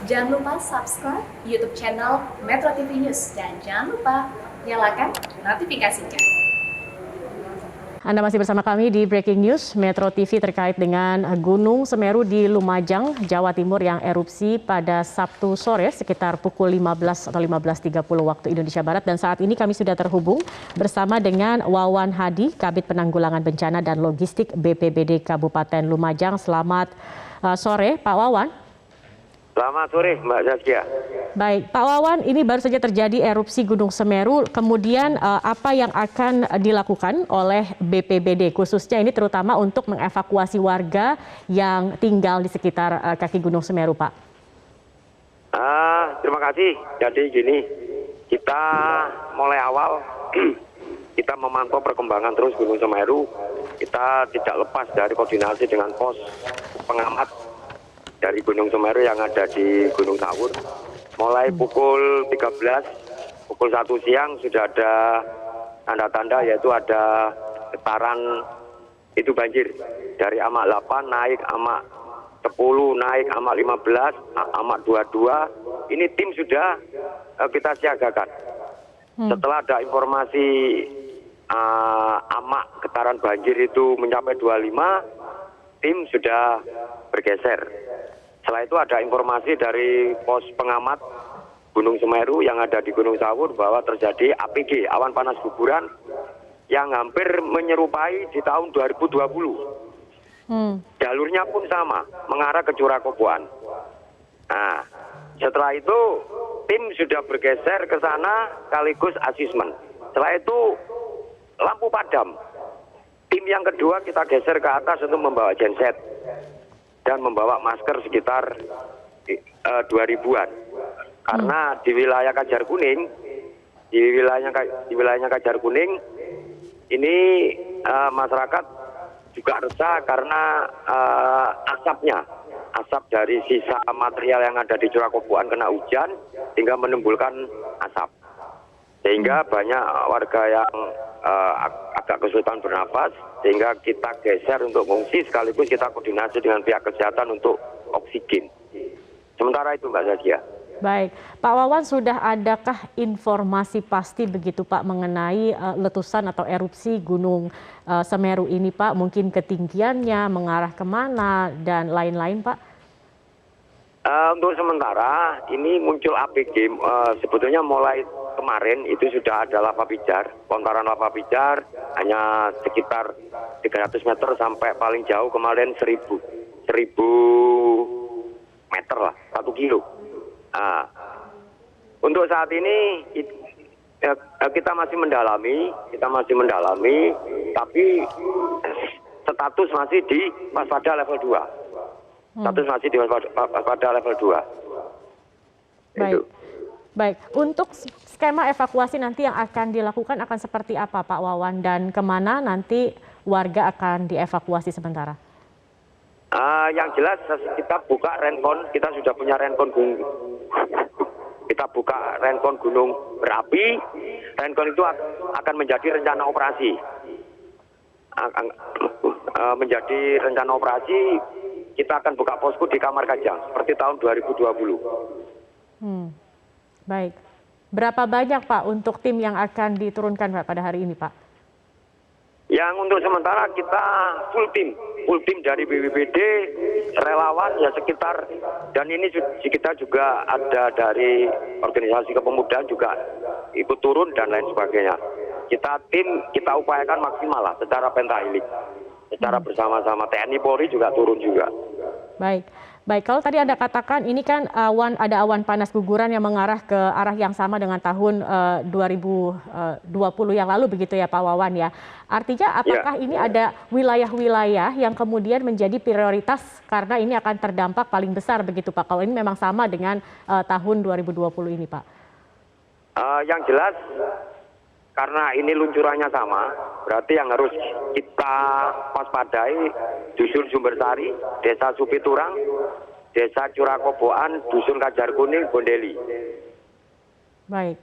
Jangan lupa subscribe YouTube channel Metro TV News dan jangan lupa nyalakan notifikasinya. Anda masih bersama kami di Breaking News Metro TV terkait dengan Gunung Semeru di Lumajang, Jawa Timur yang erupsi pada Sabtu sore sekitar pukul 15 atau 15.30 waktu Indonesia Barat. Dan saat ini kami sudah terhubung bersama dengan Wawan Hadi, Kabid Penanggulangan Bencana dan Logistik BPBD Kabupaten Lumajang. Selamat sore Pak Wawan. Selamat sore Mbak Zaskia. Baik, Pak Wawan, ini baru saja terjadi erupsi Gunung Semeru. Kemudian apa yang akan dilakukan oleh BPBD khususnya ini terutama untuk mengevakuasi warga yang tinggal di sekitar kaki Gunung Semeru, Pak? Terima kasih. Jadi gini, kita mulai awal kita memantau perkembangan terus Gunung Semeru. Kita tidak lepas dari koordinasi dengan pos pengamat dari Gunung Semeru yang ada di Gunung Sawur. Mulai pukul 13, pukul 1 siang sudah ada tanda-tanda, yaitu ada getaran itu banjir. Dari amak 8 naik amak 10, naik amak 15, amak 22. Ini tim sudah kita siagakan. Setelah ada informasi amak getaran banjir itu mencapai 25, tim sudah bergeser. Setelah itu ada informasi dari pos pengamat Gunung Semeru yang ada di Gunung Sawur bahwa terjadi APG, awan panas guguran, yang hampir menyerupai di tahun 2020. Jalurnya pun sama, mengarah ke Curah Koboan. Nah, setelah itu tim sudah bergeser ke sana sekaligus asesmen. Setelah itu lampu padam. Tim yang kedua kita geser ke atas untuk membawa genset dan membawa masker sekitar 2000-an. Karena di wilayah Kajar Kuning, di wilayahnya Kajar Kuning ini masyarakat juga resah karena asap dari sisa material yang ada di Curah Koboan kena hujan hingga menimbulkan asap. Sehingga banyak warga yang agak kesulitan bernapas, sehingga kita geser untuk mengungsi sekaligus kita koordinasi dengan pihak kesehatan untuk oksigen. Sementara itu Mbak Zaskia. Baik, Pak Wawan, sudah adakah informasi pasti begitu Pak mengenai letusan atau erupsi Gunung Semeru ini Pak? Mungkin ketinggiannya, mengarah kemana, dan lain-lain Pak? Untuk sementara ini muncul APG, sebetulnya mulai kemarin itu sudah ada lava pijar, lontaran lava pijar hanya sekitar 300 meter sampai paling jauh kemarin 1000 meter lah, 1 kilo. Nah, untuk saat ini kita masih mendalami, tapi status masih di waspada level 2. Status masih di waspada level 2. Baik. Baik, untuk skema evakuasi nanti yang akan dilakukan akan seperti apa Pak Wawan, dan kemana nanti warga akan dievakuasi sementara? Yang jelas kita buka rencon, kita sudah punya rencon gunung. Kita buka rencon gunung berapi. Rencon itu akan menjadi rencana operasi. Menjadi rencana operasi, kita akan buka posko di Kamar Kajang seperti tahun 2020. Baik. Berapa banyak Pak untuk tim yang akan diturunkan Pak pada hari ini Pak? Yang untuk sementara kita full tim dari BPBD, relawan ya sekitar, dan ini kita juga ada dari organisasi kepemudaan juga ikut turun dan lain sebagainya. Kita upayakan maksimal lah secara pentahelik, secara bersama-sama. TNI Polri juga turun juga. Baik, kalau tadi Anda katakan ini kan ada awan panas guguran yang mengarah ke arah yang sama dengan tahun 2020 yang lalu begitu ya Pak Wawan ya. Artinya apakah ini ada wilayah-wilayah yang kemudian menjadi prioritas karena ini akan terdampak paling besar begitu Pak, kalau ini memang sama dengan tahun 2020 ini Pak? Yang jelas karena ini luncurannya sama, berarti yang harus kita waspadai Dusun Sumbersari, Desa Supiturang, Desa Curah Koboan, Dusun Kajar Kuning, Bondeli. Baik.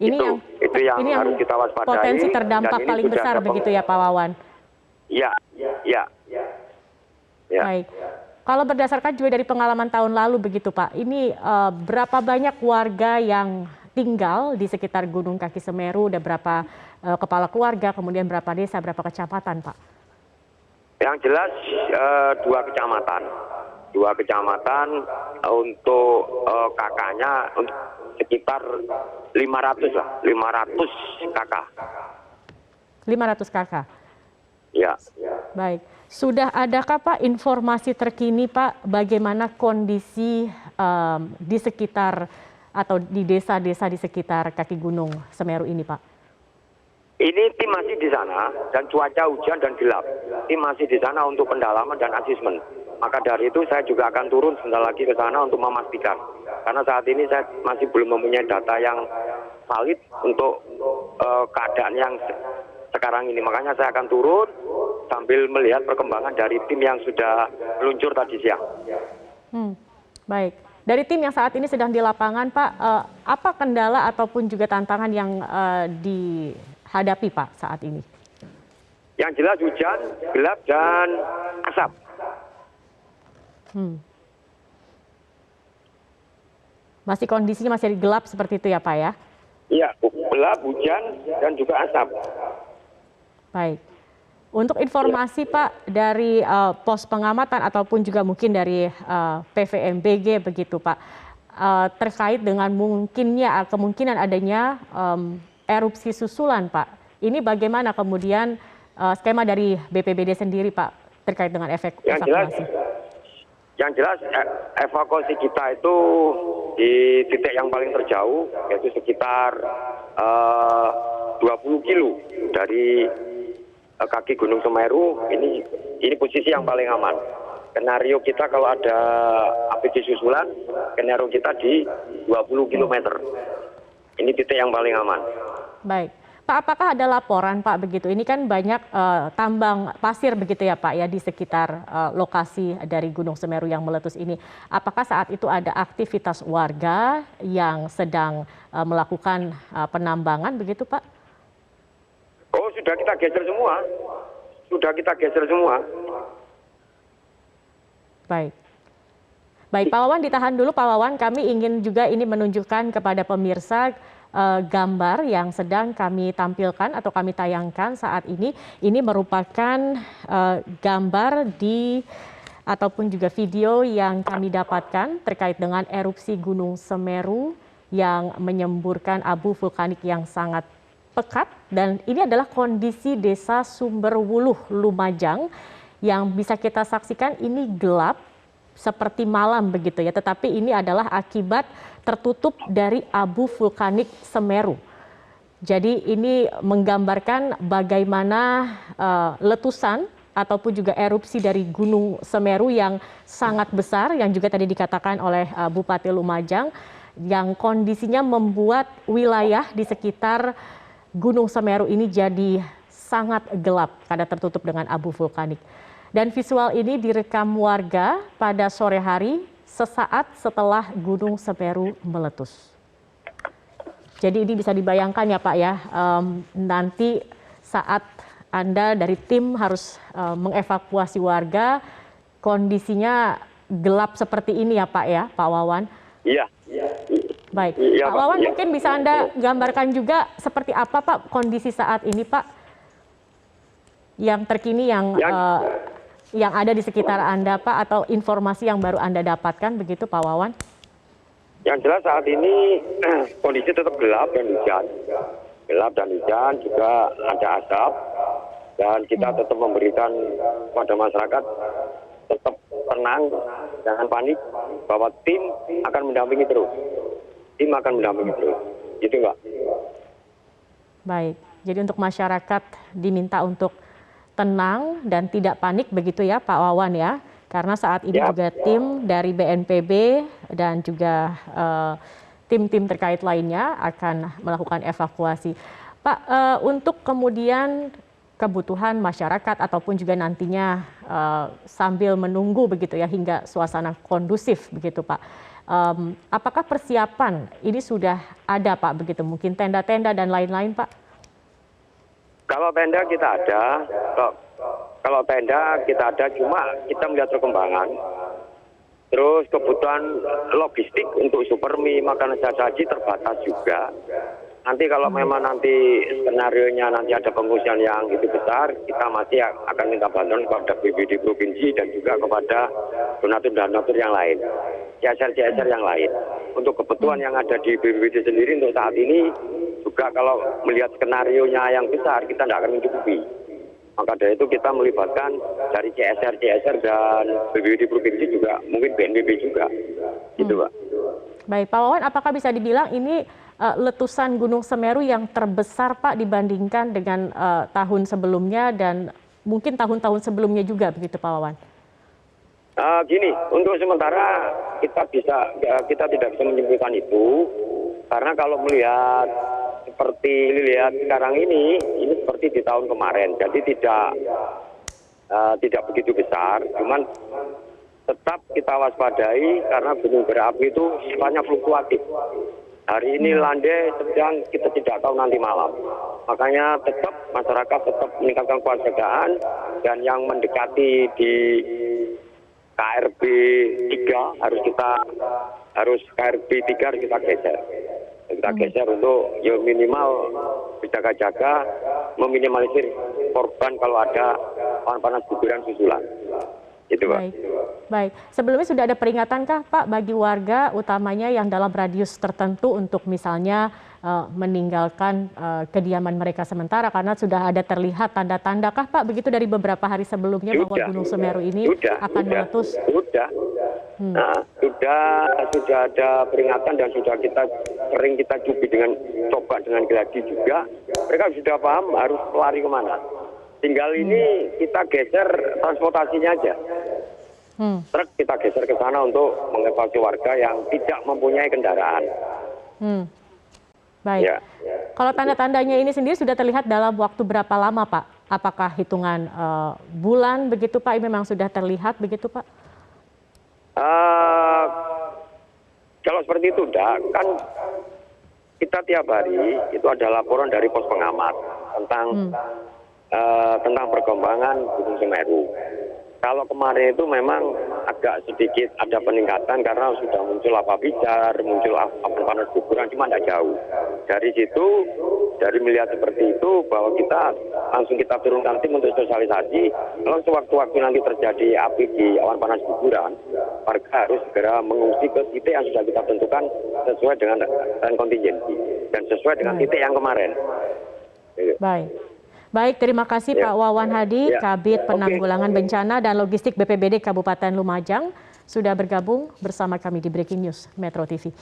Itu yang harus kita waspadai. Potensi terdampak paling besar begitu ya Pak Wawan? Iya. Baik. Kalau berdasarkan juga dari pengalaman tahun lalu begitu Pak, ini berapa banyak warga yang tinggal di sekitar Gunung Kaki Semeru, dan berapa kepala keluarga, kemudian berapa desa, berapa kecamatan Pak? Yang jelas dua kecamatan untuk kakaknya untuk sekitar 500 lah, 500 kakak. 500 kakak? Ya. Baik. Sudah adakah Pak informasi terkini Pak bagaimana kondisi di sekitar atau di desa-desa di sekitar kaki Gunung Semeru ini Pak? Ini tim masih di sana dan cuaca hujan dan gelap. Tim masih di sana untuk pendalaman dan asesmen. Maka dari itu saya juga akan turun sebentar lagi ke sana untuk memastikan. Karena saat ini saya masih belum mempunyai data yang valid untuk keadaan yang sekarang ini. Makanya saya akan turun sambil melihat perkembangan dari tim yang sudah meluncur tadi siang. Baik. Dari tim yang saat ini sedang di lapangan Pak, apa kendala ataupun juga tantangan yang dihadapi Pak saat ini? Yang jelas hujan, gelap, dan asap. Masih kondisinya masih gelap seperti itu ya Pak ya? Iya, gelap, hujan, dan juga asap. Baik. Untuk informasi Pak dari pos pengamatan ataupun juga mungkin dari PVMBG begitu Pak, terkait dengan kemungkinan adanya erupsi susulan Pak. Ini bagaimana kemudian skema dari BPBD sendiri Pak terkait dengan evakuasi? Yang jelas evakuasi kita itu di titik yang paling terjauh, yaitu sekitar 20 kilo dari kaki Gunung Semeru. Ini posisi yang paling aman. Skenario kita kalau ada APD susulan, skenario kita di 20 km. Ini titik yang paling aman. Baik. Pak, apakah ada laporan Pak begitu? Ini kan banyak tambang pasir begitu ya Pak ya di sekitar lokasi dari Gunung Semeru yang meletus ini. Apakah saat itu ada aktivitas warga yang sedang melakukan penambangan begitu Pak? Oh, sudah kita geser semua. Baik. Baik, Pak Wawan ditahan dulu Pak Wawan. Kami ingin juga ini menunjukkan kepada pemirsa gambar yang sedang kami tampilkan atau kami tayangkan saat ini. Ini merupakan gambar ataupun juga video yang kami dapatkan terkait dengan erupsi Gunung Semeru yang menyemburkan abu vulkanik yang sangat pekat, dan ini adalah kondisi desa Sumberwuluh, Lumajang, yang bisa kita saksikan ini gelap seperti malam begitu ya, tetapi ini adalah akibat tertutup dari abu vulkanik Semeru. Jadi ini menggambarkan bagaimana letusan ataupun juga erupsi dari Gunung Semeru yang sangat besar, yang juga tadi dikatakan oleh Bupati Lumajang, yang kondisinya membuat wilayah di sekitar Gunung Semeru ini jadi sangat gelap karena tertutup dengan abu vulkanik. Dan visual ini direkam warga pada sore hari sesaat setelah Gunung Semeru meletus. Jadi ini bisa dibayangkan ya Pak ya, nanti saat Anda dari tim harus mengevakuasi warga, kondisinya gelap seperti ini ya Pak ya, Pak Wawan? Iya. Baik, Ya, Pak Wawan ya. mungkin bisa Anda gambarkan juga seperti apa Pak kondisi saat ini Pak, yang terkini yang ada di sekitar Anda Pak, atau informasi yang baru Anda dapatkan begitu Pak Wawan? Yang jelas saat ini kondisi tetap gelap dan hujan. Gelap dan hujan, juga ada asap, dan kita tetap memberikan kepada masyarakat tetap tenang, jangan panik, bahwa tim akan mendampingi terus. Gitu Mbak. Baik, jadi untuk masyarakat diminta untuk tenang dan tidak panik begitu ya Pak Wawan ya, karena saat ini juga tim dari BNPB dan juga tim-tim terkait lainnya akan melakukan evakuasi. Pak, untuk kemudian kebutuhan masyarakat ataupun juga nantinya sambil menunggu begitu ya hingga suasana kondusif begitu Pak. Apakah persiapan ini sudah ada Pak begitu, mungkin tenda-tenda dan lain-lain Pak? Kalau tenda kita ada, cuma kita melihat perkembangan. Terus kebutuhan logistik untuk Supermi, makanan haji terbatas juga. Nanti kalau memang nanti skenario-nya nanti ada pengungsian yang itu besar, kita masih akan minta bantuan kepada BPBD provinsi dan juga kepada donatur-donatur yang lain, CSR yang lain. Untuk kebutuhan yang ada di BPBD sendiri untuk saat ini juga kalau melihat skenario-nya yang besar, kita tidak akan mencukupi. Maka dari itu kita melibatkan dari CSR dan BPBD provinsi juga, mungkin BNPB juga, gitu Pak. Baik, Pak Wawan, apakah bisa dibilang ini letusan Gunung Semeru yang terbesar Pak dibandingkan dengan tahun sebelumnya dan mungkin tahun-tahun sebelumnya juga begitu Pak Wawan? Gini, untuk sementara kita tidak bisa menyimpulkan itu karena kalau melihat seperti lihat sekarang ini seperti di tahun kemarin, jadi tidak begitu besar, cuman tetap kita waspadai karena gunung berapi itu sifatnya fluktuatif. Hari ini landai, sedang kita tidak tahu nanti malam. Makanya tetap masyarakat tetap meningkatkan kewaspadaan dan yang mendekati di KRB 3 harus KRB 3 harus kita geser. Kita geser untuk ya minimal berjaga-jaga meminimalisir korban kalau ada awan panas guguran susulan. Itu Pak. Baik. Sebelumnya sudah ada peringatannkah Pak bagi warga utamanya yang dalam radius tertentu untuk misalnya meninggalkan kediaman mereka sementara karena sudah ada terlihat tanda-tanda kah Pak begitu dari beberapa hari sebelumnya bahwa Gunung Semeru ini akan meletus? Sudah. Nah, sudah ada peringatan dan sudah sering kita coba dengan geladi juga. Mereka sudah paham harus lari kemana. Tinggal ini kita geser transportasinya aja. Truk kita geser ke sana untuk mengevakuasi warga yang tidak mempunyai kendaraan. Baik. Ya. Kalau tanda-tandanya ini sendiri sudah terlihat dalam waktu berapa lama Pak? Apakah hitungan bulan begitu Pak? Ini memang sudah terlihat begitu Pak? Kalau seperti itu kan kita tiap hari itu ada laporan dari pos pengamat tentang perkembangan Gunung Semeru. Kalau kemarin itu memang agak sedikit ada peningkatan karena sudah muncul lava pijar, muncul awan panas guguran, cuma tidak jauh. Dari situ, dari melihat seperti itu, bahwa kita turunkan tim untuk sosialisasi. Kalau sewaktu-waktu nanti terjadi api di awan panas guguran, warga harus segera mengungsi ke titik yang sudah kita tentukan sesuai dengan kontingensi dan sesuai dengan titik yang kemarin. Baik, terima kasih Pak Wawan Hadi, Kabid Penanggulangan Bencana dan Logistik BPBD Kabupaten Lumajang, sudah bergabung bersama kami di Breaking News Metro TV.